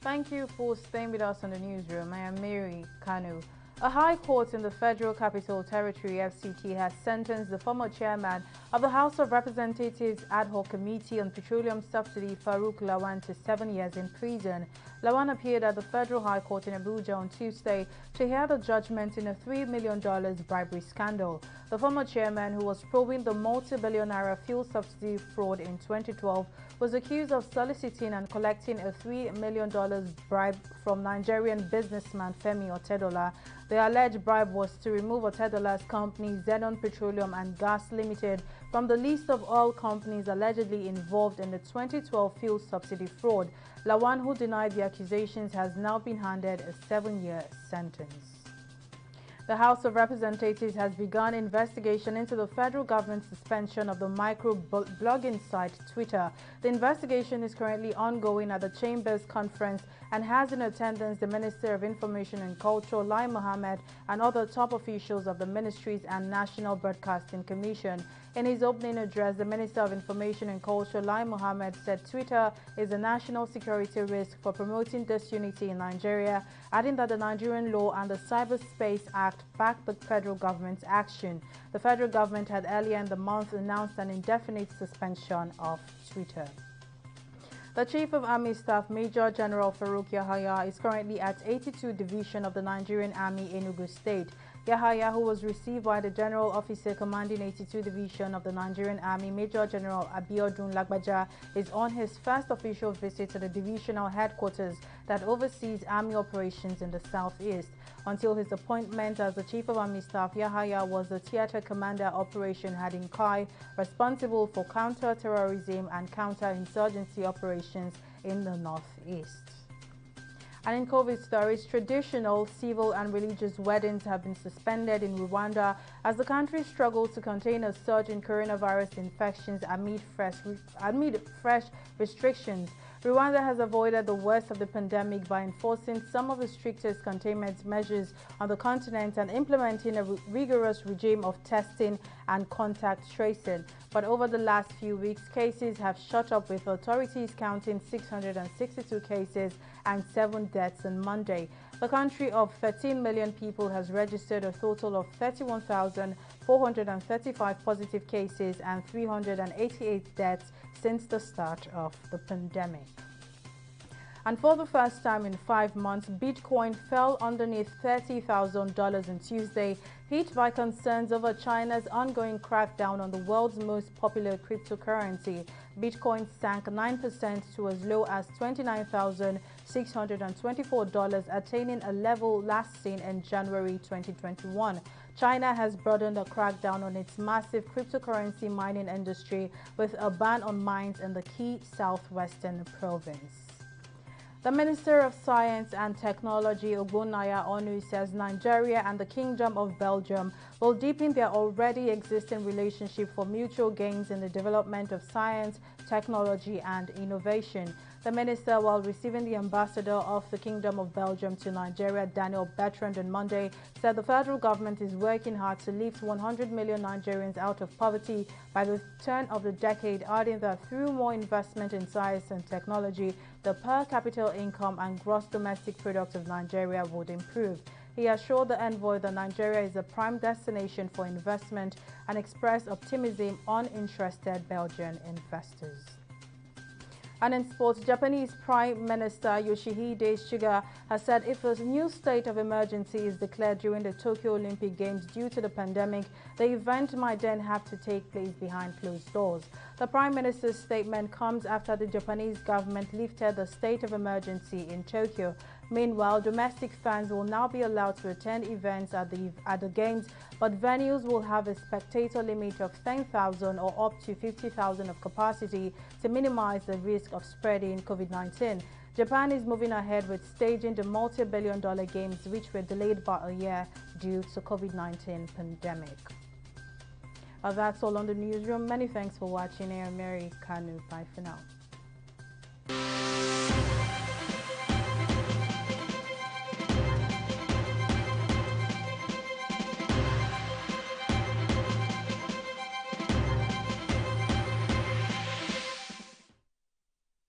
Thank you for staying with us on the newsroom. I am Mary Kanu. A high court in the Federal Capital Territory (FCT) has sentenced the former chairman of the House of Representatives Ad Hoc Committee on Petroleum Subsidy, Farouk Lawan, to 7 years in prison. Lawan appeared at the Federal High Court in Abuja on Tuesday to hear the judgment in a $3 million bribery scandal. The former chairman, who was probing the multi-billion naira fuel subsidy fraud in 2012, was accused of soliciting and collecting a $3 million bribe from Nigerian businessman Femi Otedola. The alleged bribe was to remove Otedola's company Zenon Petroleum and Gas Limited from the list of oil companies allegedly involved in the 2012 fuel subsidy fraud. Lawan, who denied the accusations, has now been handed a 7-year sentence. The House of Representatives has begun investigation into the federal government's suspension of the micro-blogging site Twitter. The investigation is currently ongoing at the Chamber's conference and has in attendance the Minister of Information and Culture, Lawan Mohammed, and other top officials of the ministries and National Broadcasting Commission. In his opening address, the Minister of Information and Culture, Lawan Mohammed, said Twitter is a national security risk for promoting disunity in Nigeria, adding that the Nigerian law and the Cyberspace Act back the federal government's action. The federal government had earlier in the month announced an indefinite suspension of Twitter. The Chief of Army Staff, Major General Farouk Yahaya, is currently at 82 Division of the Nigerian Army, Enugu State. Yahaya, who was received by the General Officer commanding 82 Division of the Nigerian Army, Major General Abiodun Lagbaja, is on his first official visit to the divisional headquarters that oversees Army operations in the Southeast. Until his appointment as the Chief of Army Staff, Yahaya was the Theatre Commander Operation Hadin Kai, responsible for counter-terrorism and counter-insurgency operations in the Northeast. And in COVID stories, traditional, civil and religious weddings have been suspended in Rwanda as the country struggles to contain a surge in coronavirus infections amid fresh restrictions. Rwanda has avoided the worst of the pandemic by enforcing some of the strictest containment measures on the continent and implementing a rigorous regime of testing and contact tracing. But over the last few weeks, cases have shot up, with authorities counting 662 cases and 7 deaths on Monday. The country of 13 million people has registered a total of 31,435 positive cases and 388 deaths since the start of the pandemic. And for the first time in 5 months, Bitcoin fell underneath $30,000 on Tuesday, hit by concerns over China's ongoing crackdown on the world's most popular cryptocurrency. Bitcoin sank 9% to as low as $29,624, attaining a level last seen in January 2021. China has broadened a crackdown on its massive cryptocurrency mining industry with a ban on mines in the key southwestern province. The Minister of Science and Technology, Ogbonnaya Onu, says Nigeria and the Kingdom of Belgium will deepen their already existing relationship for mutual gains in the development of science, technology and innovation. The minister, while receiving the ambassador of the Kingdom of Belgium to Nigeria, Daniel Bertrand, on Monday, said the federal government is working hard to lift 100 million Nigerians out of poverty by the turn of the decade, adding that through more investment in science and technology, the per capita income and gross domestic product of Nigeria would improve. He assured the envoy that Nigeria is a prime destination for investment and expressed optimism on interested Belgian investors. And in sports, Japanese Prime Minister Yoshihide Suga has said if a new state of emergency is declared during the Tokyo Olympic Games due to the pandemic, the event might then have to take place behind closed doors. The Prime Minister's statement comes after the Japanese government lifted the state of emergency in Tokyo. Meanwhile, domestic fans will now be allowed to attend events at the Games, but venues will have a spectator limit of 10,000 or up to 50,000 of capacity to minimize the risk of spreading COVID-19. Japan is moving ahead with staging the multi-billion-dollar games, which were delayed by a year due to COVID-19 pandemic. That's all on the newsroom. Many thanks for watching. I am Mary Kanu. Bye for now.